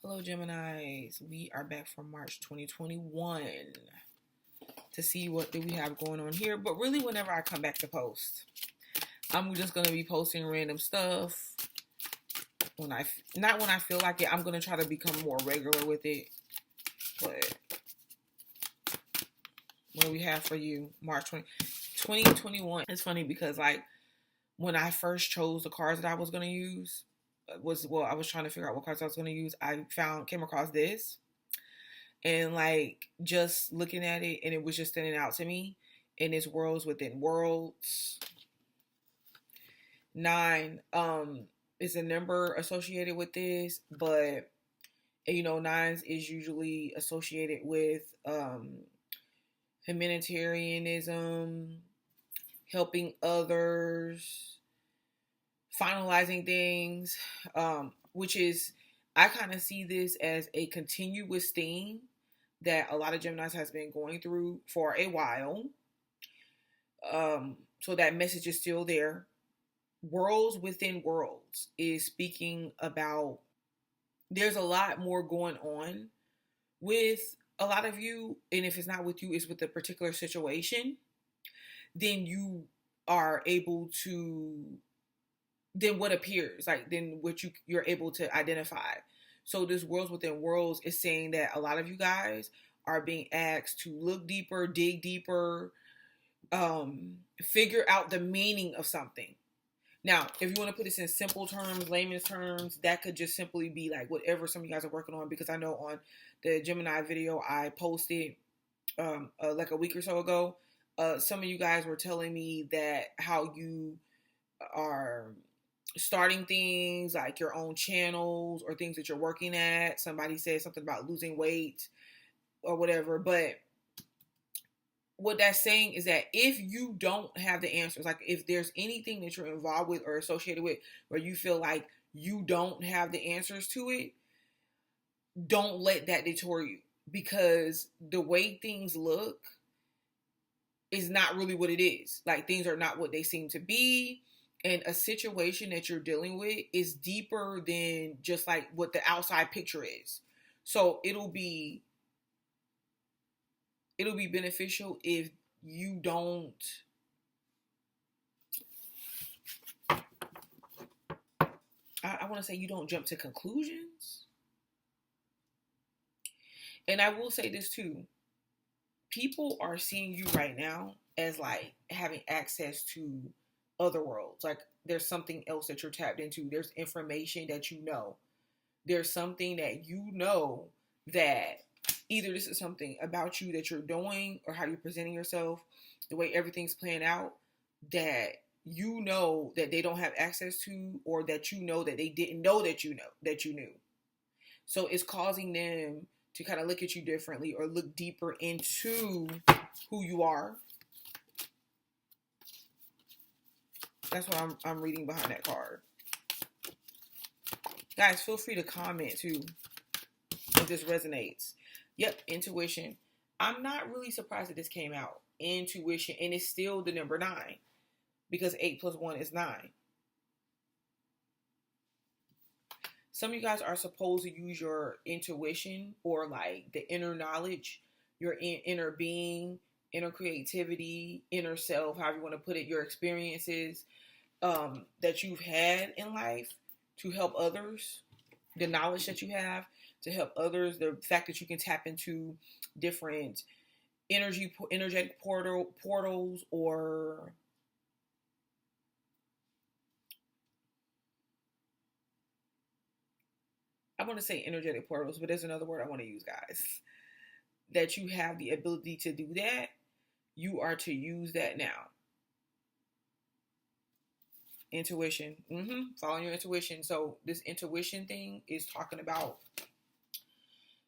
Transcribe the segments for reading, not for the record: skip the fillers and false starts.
Hello, Geminis. We are back from March 2021 to see what do we have going on here. But really, whenever I come back to post, I'm just going to be posting random stuff. Not when I feel like it. I'm going to try to become more regular with it. But what do we have for you? March 2021. It's funny because when I first chose the cards that I was going to use, I was trying to figure out what cards I was going to use. I came across this, and just looking at it, and it was just standing out to me. And it's worlds within worlds. 9 is a number associated with this, but nines is usually associated with humanitarianism, helping others, finalizing things, which is, I kind of see this as a continuous theme that a lot of Geminis has been going through for a while. So that message is still there. Worlds within worlds is speaking about there's a lot more going on with a lot of you, and if it's not with you, it's with a particular situation, then you are able to than what appears, than what you're able to identify. So this worlds within worlds is saying that a lot of you guys are being asked to look deeper, dig deeper, figure out the meaning of something. Now, if you want to put this in simple terms, layman's terms, that could just simply be whatever some of you guys are working on, because I know on the Gemini video I posted a week or so ago, some of you guys were telling me that how you are starting things like your own channels or things that you're working at. Somebody said something about losing weight or whatever. But what that's saying is that if you don't have the answers, if there's anything that you're involved with or associated with where you feel like you don't have the answers to it, don't let that deter you, because the way things look is not really what it is. Things are not what they seem to be. And a situation that you're dealing with is deeper than just what the outside picture is. So it'll be beneficial if you don't I want to say you don't jump to conclusions. And I will say this too. People are seeing you right now as having access to other worlds. There's something else that you're tapped into. There's information that you know. There's something that you know that either this is something about you that you're doing or how you're presenting yourself, the way everything's playing out, that you know that they don't have access to, or that you know that they didn't know that you knew. So it's causing them to kind of look at you differently or look deeper into who you are. That's what I'm reading behind that card. Guys, feel free to comment too if this resonates. Yep, intuition. I'm not really surprised that this came out. Intuition, and it's still the number 9, because 8 plus 1 is 9. Some of you guys are supposed to use your intuition, or the inner knowledge, your inner being, inner creativity, inner self, however you want to put it, your experiences that you've had in life to help others, the knowledge that you have to help others, the fact that you can tap into different energetic portals, or I want to say energetic portals, but there's another word I want to use, guys, that you have the ability to do that. You are to use that now. Intuition. Following your intuition. So this intuition thing is talking about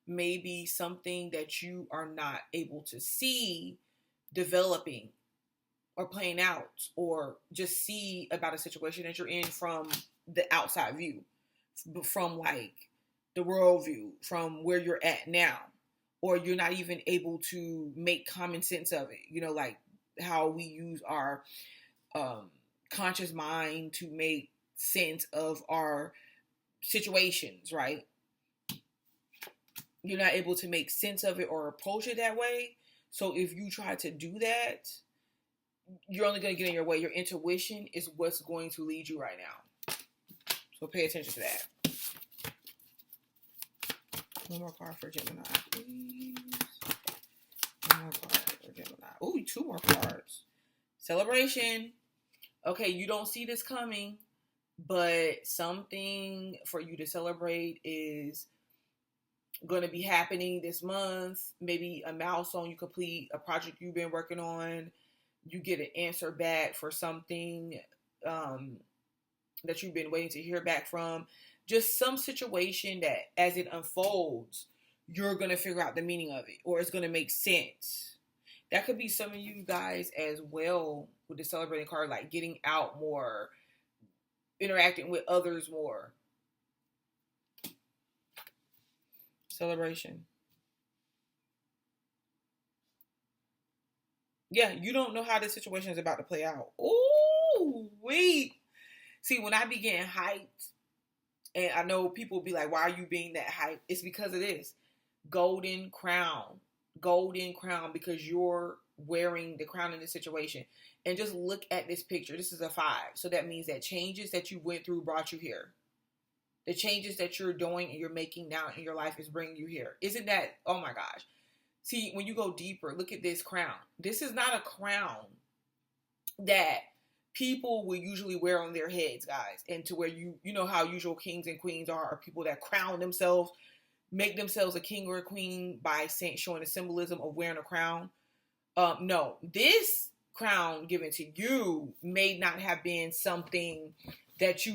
maybe something that you are not able to see developing or playing out, or just see about a situation that you're in from the outside view, from the world view, from where you're at now, or you're not even able to make common sense of it. How we use our conscious mind to make sense of our situations, right? you're not able to make sense of it or approach it that way. So if you try to do that, you're only going to get in your way. Your intuition is what's going to lead you right now. So pay attention to that. One more card for Gemini, please. One more card for Gemini. Ooh, 2 more cards. Celebration. Okay, you don't see this coming, but something for you to celebrate is going to be happening this month. Maybe a milestone you complete, a project you've been working on. You get an answer back for something that you've been waiting to hear back from. Just some situation that as it unfolds, you're going to figure out the meaning of it, or it's going to make sense. That could be some of you guys as well with the celebrating card, like getting out more, interacting with others more. Celebration. Yeah, you don't know how this situation is about to play out. Ooh, wait. See, when I be getting hyped, and I know people be like, why are you being that hype? It's because of this. Golden crown. Golden crown, because you're wearing the crown in this situation. And just look at this picture. This is a 5. So that means that changes that you went through brought you here. The changes that you're doing and you're making now in your life is bringing you here. Isn't that, oh my gosh. See, when you go deeper, look at this crown. This is not a crown that people will usually wear on their heads, guys. And to where you know how usual kings and queens are people that crown themselves, make themselves a king or a queen by showing the symbolism of wearing a crown. No, this crown given to you may not have been something that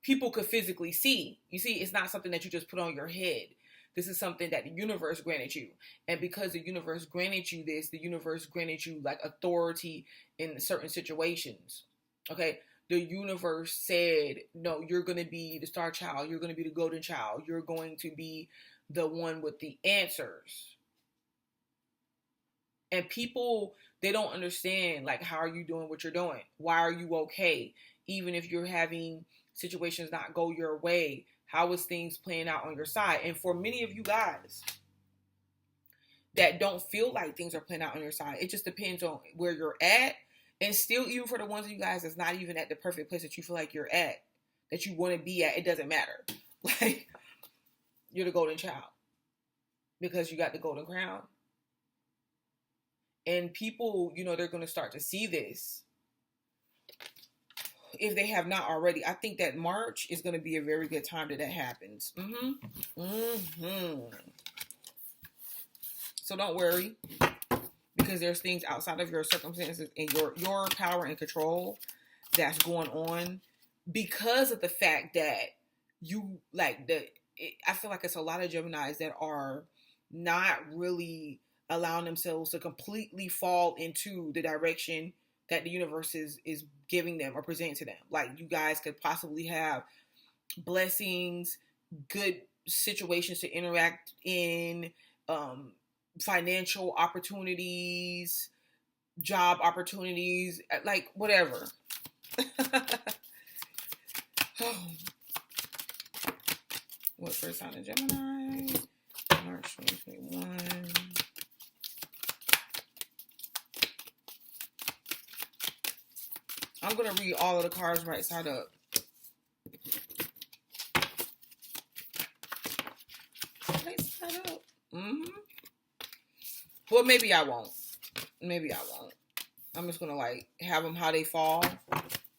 people could physically see. You see, it's not something that you just put on your head. This is something that the universe granted you. And because the universe granted you this, the universe granted you like authority in certain situations. Okay, the universe said, no, you're going to be the star child. You're going to be the golden child. You're going to be the one with the answers. And people, they don't understand, like, how are you doing what you're doing? Why are you okay? Even if you're having situations not go your way, how is things playing out on your side? And for many of you guys that don't feel like things are playing out on your side, it just depends on where you're at. And still, even for the ones of you guys that's not even at the perfect place that you feel like you're at, that you want to be at, it doesn't matter. Like, you're the golden child because you got the golden crown. And people, they're going to start to see this if they have not already. I think that March is going to be a very good time that happens. So don't worry, because there's things outside of your circumstances and your power and control that's going on because of the fact that you I feel like it's a lot of Geminis that are not really allowing themselves to completely fall into the direction that the universe is giving them or presenting to them. Like, you guys could possibly have blessings, good situations to interact in, financial opportunities, job opportunities, like whatever. What first sign of Gemini? March 2021. I'm going to read all of the cards right side up. Right side up. Well, maybe I won't. I'm just going to have them how they fall.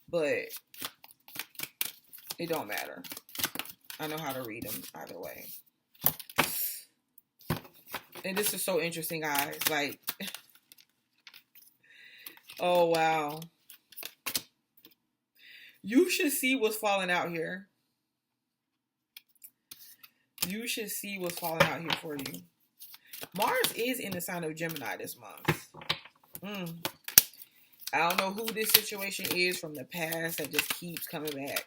But it don't matter. I know how to read them either way. And this is so interesting, guys. Oh, wow. You should see what's falling out here. You should see what's falling out here for you. Mars is in the sign of Gemini this month. I don't know who this situation is from the past that just keeps coming back.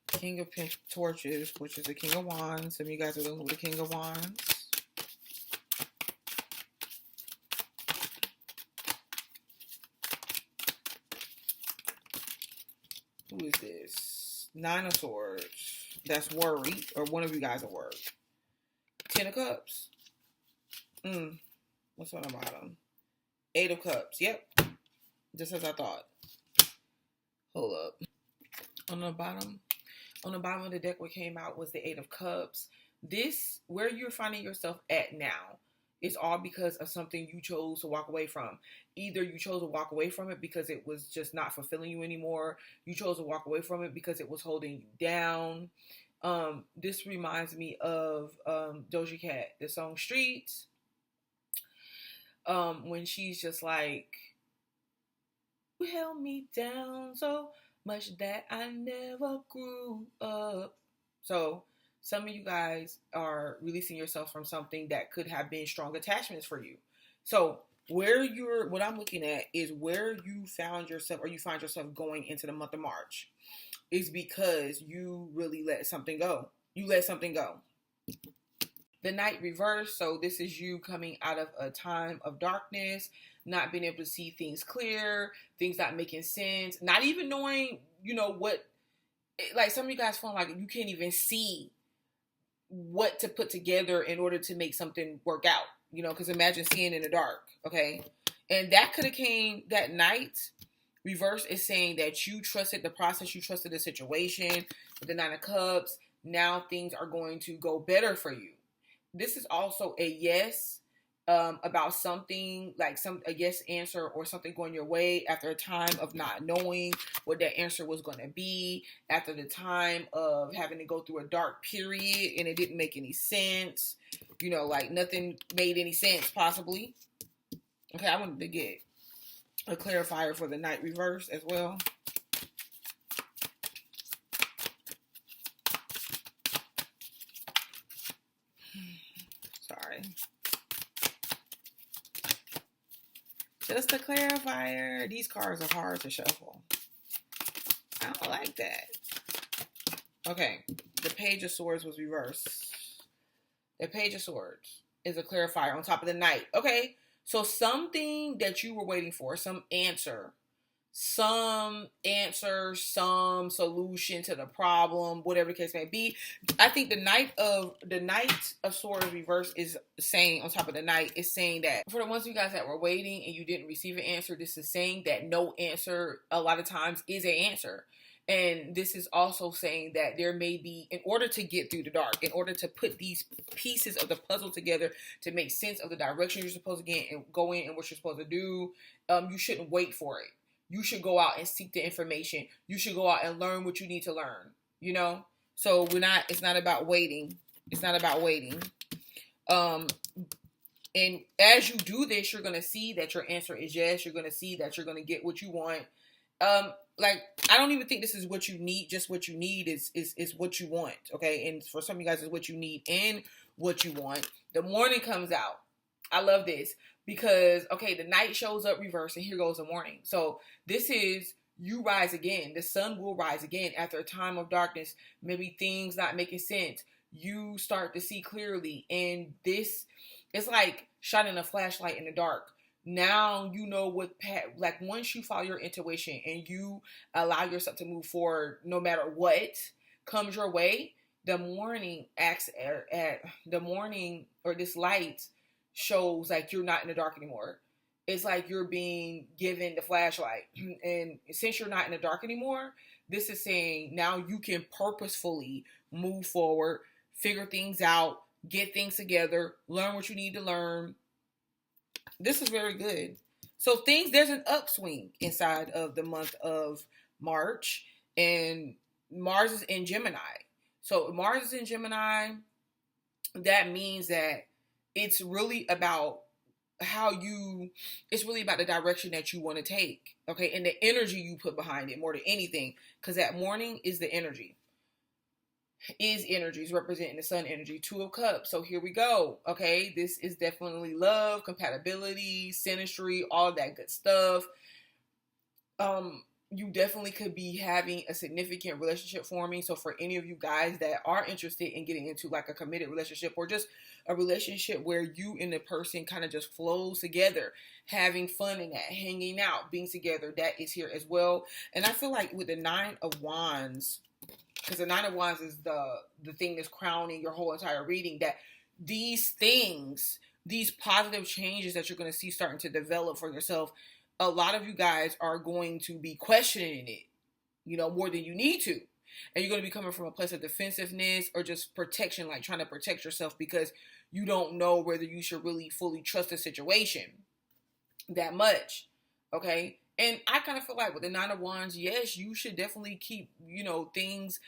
King of Torches, which is the King of Wands. Some of you guys are looking with the King of Wands. Who is this? Nine of Swords. That's worried, or one of you guys are worried. Ten of Cups. What's on the bottom? Eight of Cups. Yep. Just as I thought. Hold up. On the bottom of the deck, what came out was the Eight of Cups. This, where you're finding yourself at now, is all because of something you chose to walk away from. Either you chose to walk away from it because it was just not fulfilling you anymore. You chose to walk away from it because it was holding you down. This reminds me of Doja Cat, the song Streets. When she's just like, you held me down so much that I never grew up. So some of you guys are releasing yourself from something that could have been strong attachments for you. So what I'm looking at is where you found yourself, or you find yourself going into the month of March, is because you really let something go. You let something go. The Knight reverse. So this is you coming out of a time of darkness, not being able to see things clear, things not making sense, not even knowing, what, like some of you guys feel like you can't even see what to put together in order to make something work out, because imagine seeing in the dark, okay? And that could have came, that Knight reverse is saying that you trusted the process, you trusted the situation. With the Nine of Cups, now things are going to go better for you. This is also a yes about something, like a yes answer or something going your way after a time of not knowing what that answer was going to be, after the time of having to go through a dark period and it didn't make any sense, like nothing made any sense possibly. Okay, I wanted to get a clarifier for the Knight reverse as well. Sorry. Just a clarifier. These cards are hard to shuffle. I don't like that. Okay. The Page of Swords was reversed. The Page of Swords is a clarifier on top of the Knight. Okay. So something that you were waiting for, some answer, some solution to the problem, whatever the case may be. I think the Knight of Swords reverse is saying, on top of the Knight, is saying that for the ones of you guys that were waiting and you didn't receive an answer, this is saying that no answer a lot of times is an answer. And this is also saying that there may be, in order to get through the dark, in order to put these pieces of the puzzle together to make sense of the direction you're supposed to get and go in and what you're supposed to do, you shouldn't wait for it. You should go out and seek the information. You should go out and learn what you need to learn, So it's not about waiting. It's not about waiting. And as you do this, you're going to see that your answer is yes. You're going to see that you're going to get what you want. I don't even think this is what you need. Just what you need is what you want. Okay. And for some of you guys, it's what you need and what you want. The morning comes out. I love this because, okay, the Knight shows up reverse and here goes the morning. So this is you rise again. The sun will rise again after a time of darkness. Maybe things not making sense. You start to see clearly. And this is like shining a flashlight in the dark. Now you know what, like once you follow your intuition and you allow yourself to move forward, no matter what comes your way, the morning acts at the morning, or this light shows like you're not in the dark anymore. It's like you're being given the flashlight. And since you're not in the dark anymore, this is saying now you can purposefully move forward, figure things out, get things together, learn what you need to learn. This is very good. So there's an upswing inside of the month of March, and Mars is in Gemini. So Mars is in Gemini. That means that it's really about it's really about the direction that you want to take. Okay. And the energy you put behind it more than anything. Because that morning is the energy. Is representing the sun energy. Two of Cups. So here we go. Okay. This is definitely love, compatibility, synastry, all that good stuff. you definitely could be having a significant relationship forming. So for any of you guys that are interested in getting into like a committed relationship, or just a relationship where you and the person kind of just flows together, having fun in that, hanging out, being together, that is here as well. And I feel like with the Nine of Wands, because the Nine of Wands is the thing that's crowning your whole entire reading, that these things, these positive changes that you're going to see starting to develop for yourself, a lot of you guys are going to be questioning it, more than you need to. And you're going to be coming from a place of defensiveness or just protection, like trying to protect yourself because you don't know whether you should really fully trust the situation that much. Okay. And I kind of feel like with the Nine of Wands, yes, you should definitely keep, things,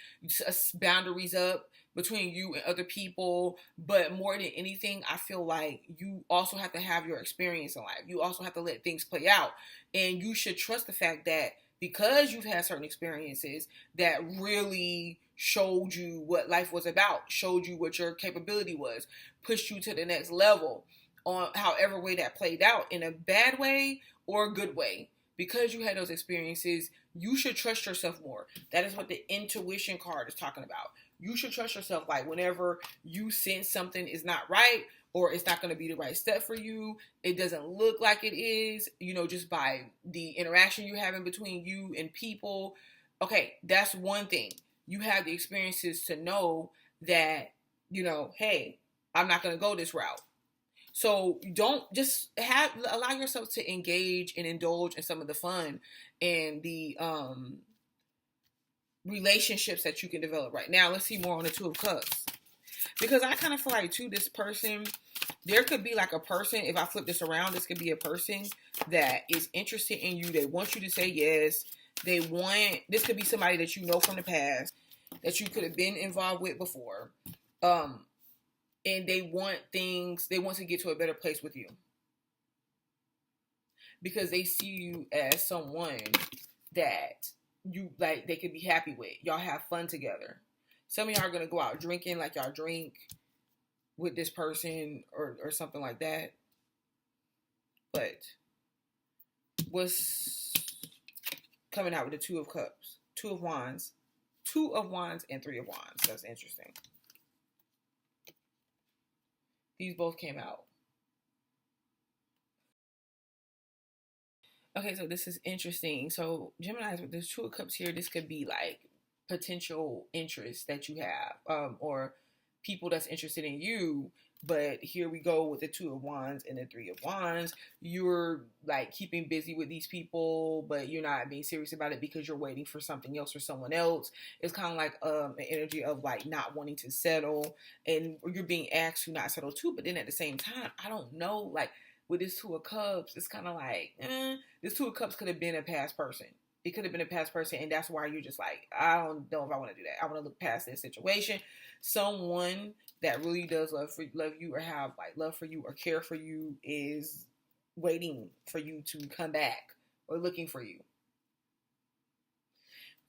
boundaries up between you and other people. But more than anything, I feel like you also have to have your experience in life. You also have to let things play out. And you should trust the fact that because you've had certain experiences that really showed you what life was about, showed you what your capability was, pushed you to the next level on however way that played out, in a bad way or a good way. Because you had those experiences, you should trust yourself more. That is what the intuition card is talking about. You should trust yourself. Like whenever you sense something is not right, or it's not going to be the right step for you, it doesn't look like it is, just by the interaction you're having between you and people. Okay, that's one thing. You have the experiences to know that, hey, I'm not going to go this route. So don't just allow yourself to engage and indulge in some of the fun and the relationships that you can develop right now. Let's see more on the Two of Cups. Because I kind of feel like too, this person, there could be like a person, if I flip this around, this could be a person that is interested in you. They want you to say yes. This could be somebody that you know from the past, that you could have been involved with before. And they want to get to a better place with you. Because they see you as someone that they could be happy with. Y'all have fun together. Some of y'all are going to go out drinking, like y'all drink with this person or something like that. But what's coming out with the Two of Cups? Two of Wands and Three of Wands. That's interesting. These both came out. Okay, so this is interesting. So Geminis, with this Two of Cups here, this could be like potential interest that you have, or people that's interested in you. But here we go with the Two of Wands and the Three of Wands. You're like keeping busy with these people, but you're not being serious about it because you're waiting for something else or someone else. It's kind of like an energy of like not wanting to settle, and you're being asked to not settle too. But then at the same time, I don't know, like with this Two of Cups, it's kind of like, this Two of Cups could have been a past person. It could have been a past person, and that's why you're just like, I don't know if I want to do that. I want to look past this situation. Someone that really does love you or have like love for you or care for you is waiting for you to come back or looking for you.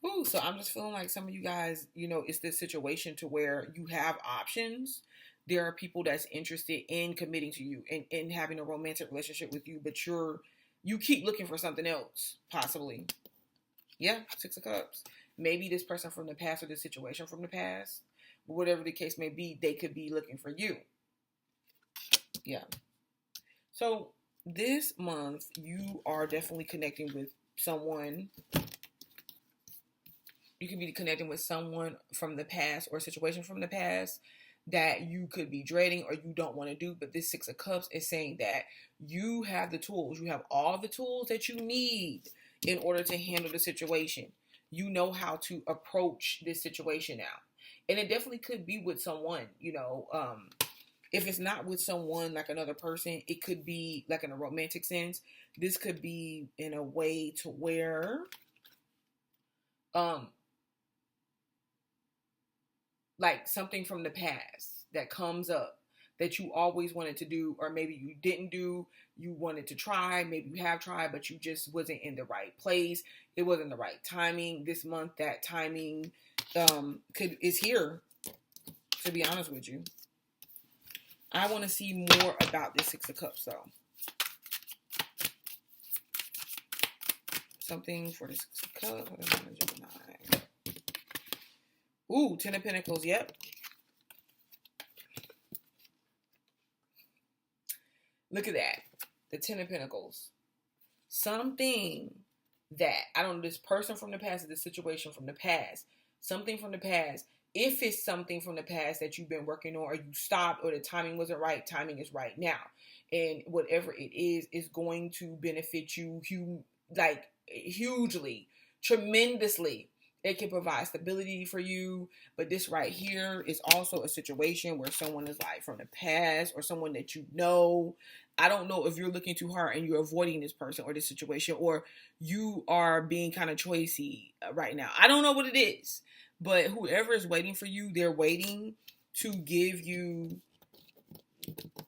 Ooh, so I'm just feeling like some of you guys, it's this situation to where you have options. There are people that's interested in committing to you and having a romantic relationship with you, but you keep looking for something else, possibly. Yeah, Six of Cups. Maybe this person from the past or this situation from the past. But whatever the case may be, they could be looking for you. Yeah. So this month, you are definitely connecting with someone. You could be connecting with someone from the past or a situation from the past that you could be dreading or you don't want to do. But this Six of Cups is saying that you have the tools. You have all the tools that you need in order to handle the situation. You know how to approach this situation now. And it definitely could be with someone, if it's not with someone like another person, it could be like in a romantic sense. This could be in a way to where, like something from the past that comes up that you always wanted to do, or maybe you didn't do, you wanted to try, maybe you have tried, but you just wasn't in the right place. It wasn't the right timing. This month, that timing is here, to be honest with you. I want to see more about this Six of Cups, though. Something for this cup. Gemini. Ooh, Ten of Pentacles. Yep. Look at that. The Ten of Pentacles. Something that, I don't know, this person from the past or this situation from the past. Something from the past. If it's something from the past that you've been working on or you stopped or the timing wasn't right, timing is right now. And whatever it is going to benefit you hugely, tremendously. It can provide stability for you. But this right here is also a situation where someone is like from the past or someone that you know. I don't know if you're looking too hard and you're avoiding this person or this situation, or you are being kind of choicy right now. I don't know what it is, but whoever is waiting for you, they're waiting to give you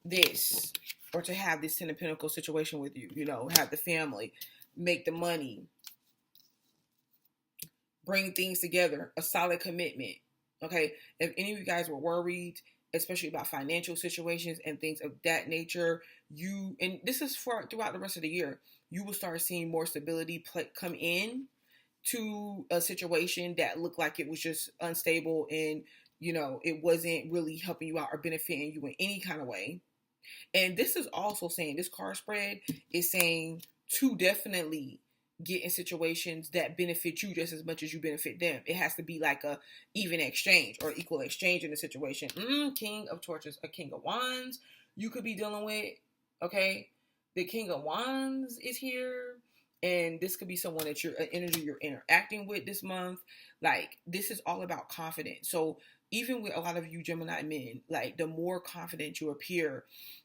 this or to have this Ten of Pentacles situation with you. You know, have the family, make the money, bring things together, a solid commitment. Okay, if any of you guys were worried, especially about financial situations and things of that nature, and this is for throughout the rest of the year, you will start seeing more stability come in to a situation that looked like it was just unstable and, you know, it wasn't really helping you out or benefiting you in any kind of way. And this is also saying, this card spread is saying to definitely get in situations that benefit you just as much as you benefit them. It has to be like a even exchange or equal exchange in the situation. King of Torches, a King of Wands you could be dealing with. Okay, the King of Wands is here, and this could be someone that energy you're interacting with this month. Like, this is all about confidence. So even with a lot of you Gemini men, like, the more confident you appear,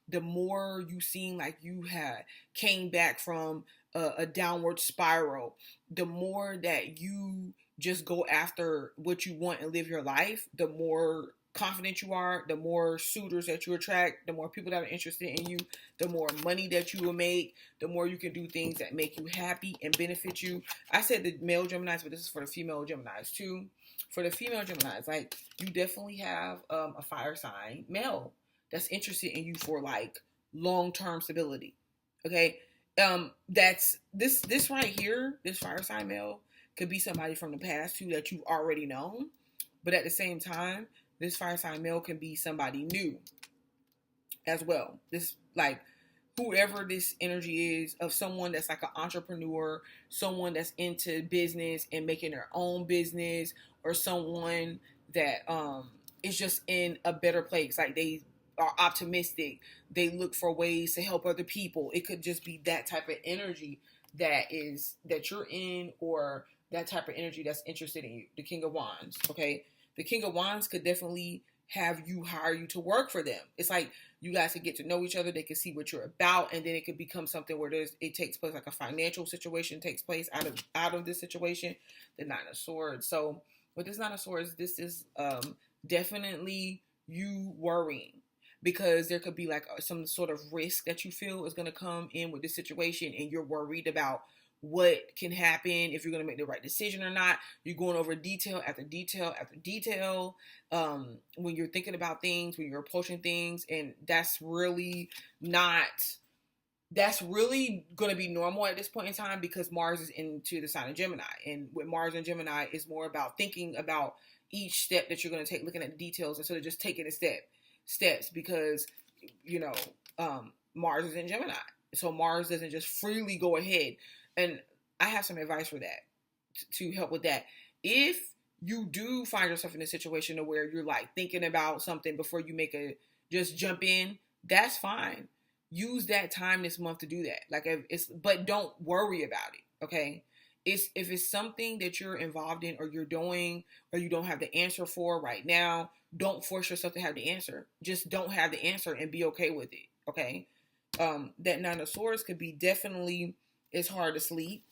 the more you seem like you had came back from a downward spiral, the more that you just go after what you want and live your life, the more confident you are, the more suitors that you attract, the more people that are interested in you, the more money that you will make, the more you can do things that make you happy and benefit you. I said the male Geminis, but this is for the female Geminis too. For the female Geminis, like, you definitely have a fire sign male that's interested in you for like long-term stability. Okay. That's this right here, this fire sign male could be somebody from the past too that you've already known. But at the same time, this fire sign male can be somebody new as well. This, like, whoever this energy is of someone that's like an entrepreneur, someone that's into business and making their own business, or someone that is just in a better place. Like, they are optimistic. They look for ways to help other people. It could just be that type of energy that you're in, or that type of energy that's interested in you. The King of Wands, okay? The King of Wands could definitely have you hire you to work for them. It's like you guys can get to know each other. They can see what you're about, and then it could become something where it takes place, like a financial situation takes place out of this situation. The Nine of Swords. So with this Nine of Swords, this is definitely you worrying, because there could be like some sort of risk that you feel is going to come in with this situation, and you're worried about what can happen, if you're going to make the right decision or not. You're going over detail after detail after detail when you're thinking about things, when you're approaching things, and that's really going to be normal at this point in time, because Mars is into the sign of Gemini, and with Mars and Gemini, it's more about thinking about each step that you're going to take, looking at the details instead of just taking the steps, because, you know, Mars is in Gemini, so Mars doesn't just freely go ahead. And I have some advice for that, to help with that. If you do find yourself in a situation where you're like thinking about something before you just jump in, that's fine. Use that time this month to do that. Like, but don't worry about it. Okay. If it's something that you're involved in, or you're doing, or you don't have the answer for right now, don't force yourself to have the answer. Just don't have the answer and be okay with it. Okay. That Nine of Swords could be definitely, it's hard to sleep.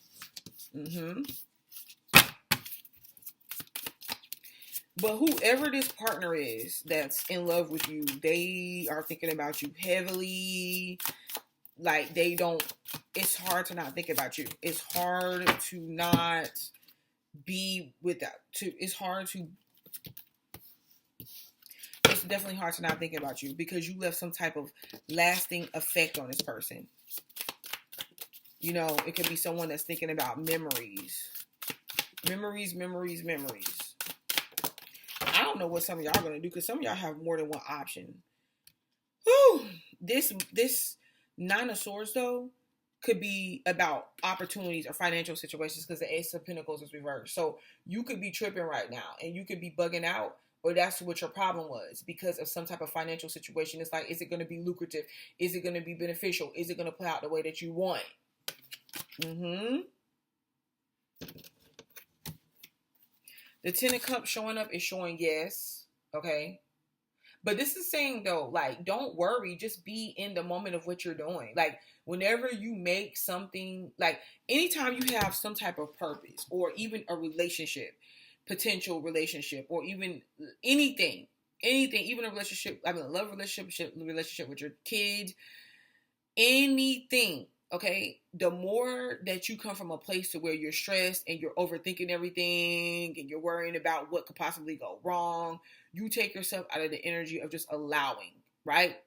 But whoever this partner is that's in love with you, they are thinking about you heavily. Like, it's hard to not think about you. It's hard to not be without, it's definitely hard to not think about you, because you left some type of lasting effect on this person. You know, it could be someone that's thinking about memories. Memories. I don't know what some of y'all are going to do because some of y'all have more than one option. Whew. This Nine of Swords, though, could be about opportunities or financial situations because the Ace of Pentacles is reversed. So you could be tripping right now and you could be bugging out, or that's what your problem was because of some type of financial situation. It's like, is it going to be lucrative? Is it going to be beneficial? Is it going to play out the way that you want? The Ten of Cups showing up is showing yes. Okay. But this is saying, though, like, don't worry. Just be in the moment of what you're doing. Like, whenever you make something, like, anytime you have some type of purpose or even a relationship, potential relationship, or even anything, even a relationship, I mean, a love relationship with your kids, anything, okay? The more that you come from a place to where you're stressed and you're overthinking everything and you're worrying about what could possibly go wrong, you take yourself out of the energy of just allowing, right?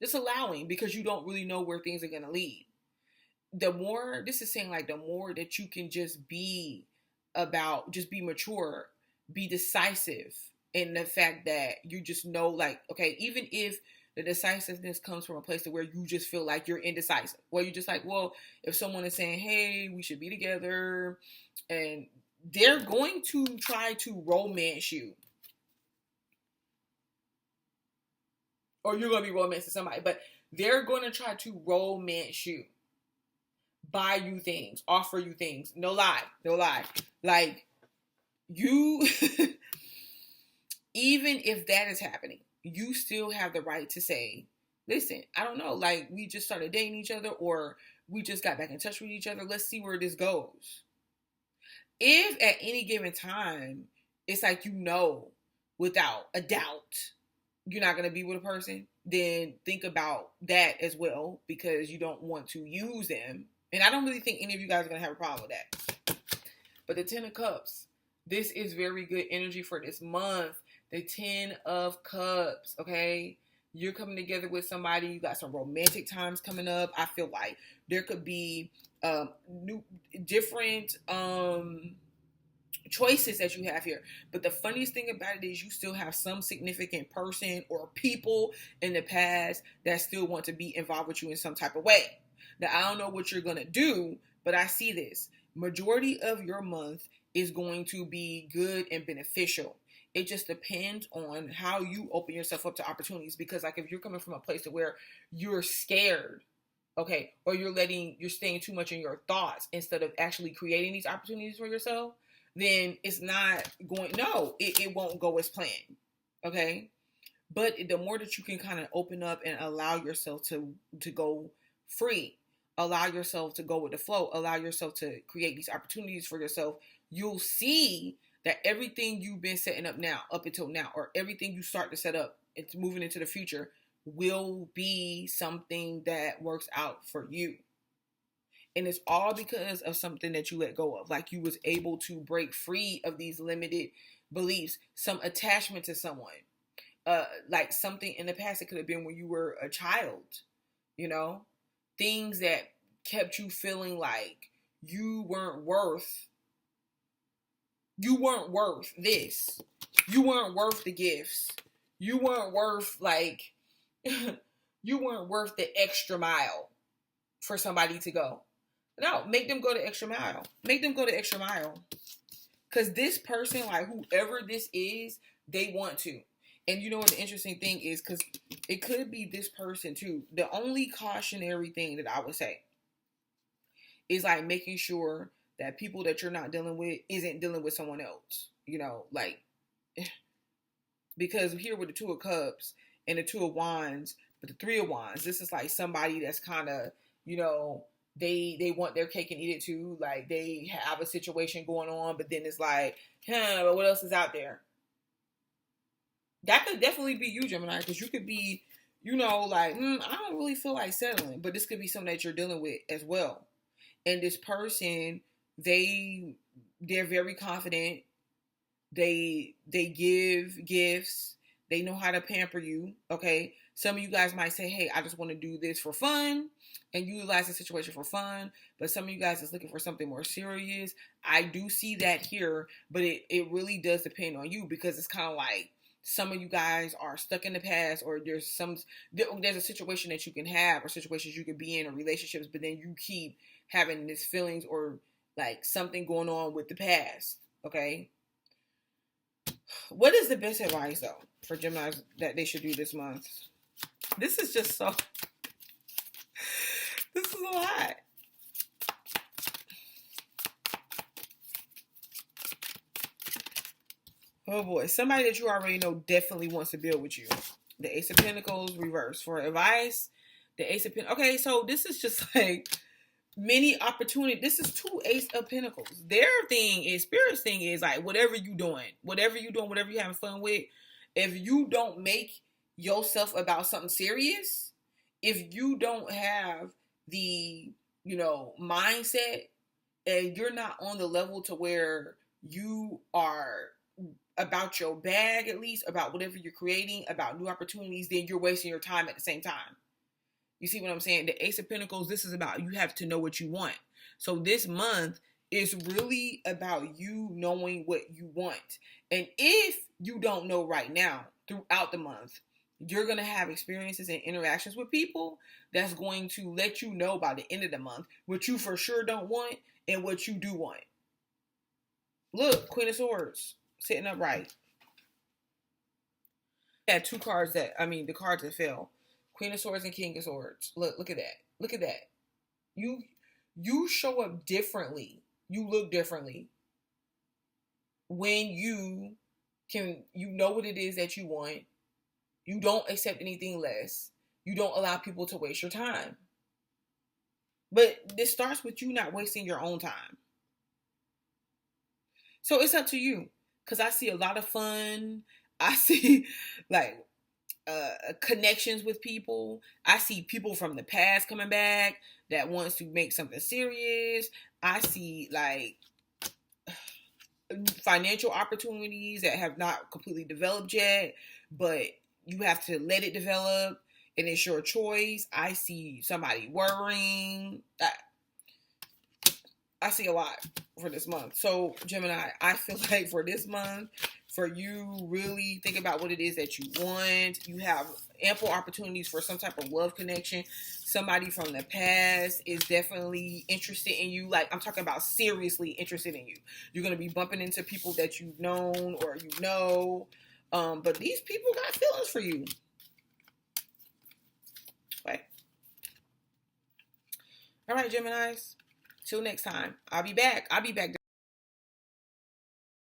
Just allowing, because you don't really know where things are going to lead. The more, this is saying, like, the more that you can just be mature, be decisive in the fact that you just know, like, okay, even if the decisiveness comes from a place to where you just feel like you're indecisive, where you're just like, well, if someone is saying, hey, we should be together, and they're going to try to romance you, or you're going to be romancing somebody, but they're going to try to romance you, buy you things, offer you things. No lie. Like, you, even if that is happening, you still have the right to say, listen, I don't know, like, we just started dating each other, or we just got back in touch with each other. Let's see where this goes. If at any given time, it's like, you know, without a doubt, you're not going to be with a person, then think about that as well, because you don't want to use them. And I don't really think any of you guys are going to have a problem with that. But the Ten of Cups, this is very good energy for this month. The 10 of Cups, okay? You're coming together with somebody. You got some romantic times coming up. I feel like there could be different choices that you have here. But the funniest thing about it is you still have some significant person or people in the past that still want to be involved with you in some type of way. Now, I don't know what you're going to do, but I see this. Majority of your month is going to be good and beneficial. It just depends on how you open yourself up to opportunities. Because, like, if you're coming from a place to where you're scared, okay, or you're staying too much in your thoughts instead of actually creating these opportunities for yourself, then it's not going, it won't go as planned, okay? But the more that you can kind of open up and allow yourself to go free, allow yourself to go with the flow, allow yourself to create these opportunities for yourself, you'll see that everything you've been setting up now, up until now, or everything you start to set up, it's moving into the future, will be something that works out for you. And it's all because of something that you let go of. Like, you was able to break free of these limited beliefs, some attachment to someone. Like something in the past, it could have been when you were a child, you know? Things that kept you feeling like you weren't worth this. You weren't worth the gifts. You weren't worth, like, you weren't worth the extra mile for somebody to go. No, make them go the extra mile. Make them go the extra mile. Because this person, like, whoever this is, they want to. And you know what the interesting thing is? Because it could be this person too. The only cautionary thing that I would say is, like, making sure that people that you're not dealing with isn't dealing with someone else. You know, like, because here with the Two of Cups and the Two of Wands, but the Three of Wands, this is like somebody that's kind of, you know, they want their cake and eat it too. Like, they have a situation going on, but then it's like, but what else is out there? That could definitely be you, Gemini, because you could be, you know, like, I don't really feel like settling, but this could be something that you're dealing with as well. And this person, they're very confident. They give gifts. They know how to pamper you. Okay. Some of you guys might say, hey, I just want to do this for fun. and utilize the situation for fun, but some of you guys is looking for something more serious. I do see that here, but it really does depend on you, because it's kind of like some of you guys are stuck in the past, or there's a situation that you can have, or situations you can be in, or relationships, but then you keep having these feelings or like something going on with the past. Okay. What is the best advice though for Geminis that they should do this month? This is just so. This is a lot. Oh boy, somebody that you already know definitely wants to build with you. The Ace of Pentacles reverse for advice. The Ace of Pentacles. Okay, so this is just like many opportunity. This is 2 Ace of Pentacles. Their thing is, Spirit's thing is like whatever you doing, whatever you having fun with, if you don't make yourself about something serious, if you don't have the, mindset, and you're not on the level to where you are about your bag, at least about whatever you're creating, about new opportunities, then you're wasting your time at the same time. You see what I'm saying? The Ace of Pentacles, this is about you have to know what you want. So this month is really about you knowing what you want. And if you don't know right now, throughout the month, you're going to have experiences and interactions with people that's going to let you know by the end of the month what you for sure don't want and what you do want. Look, Queen of Swords, sitting upright. Had 2 cards the cards that fell. Queen of Swords and King of Swords. Look at that. Look at that. You show up differently. You look differently when you know what it is that you want. You don't accept anything less. You don't allow people to waste your time. But this starts with you not wasting your own time. So it's up to you. Because I see a lot of fun. I see like connections with people. I see people from the past coming back that wants to make something serious. I see like financial opportunities that have not completely developed yet, but you have to let it develop and it's your choice. I see somebody worrying. I see a lot for this month. So Gemini, I feel like for this month, for you really think about what it is that you want. You have ample opportunities for some type of love connection. Somebody from the past is definitely interested in you. Like, I'm talking about seriously interested in you. You're going to be bumping into people that you've known or you know. But these people got feelings for you. Right. All right, Geminis. Till next time. I'll be back.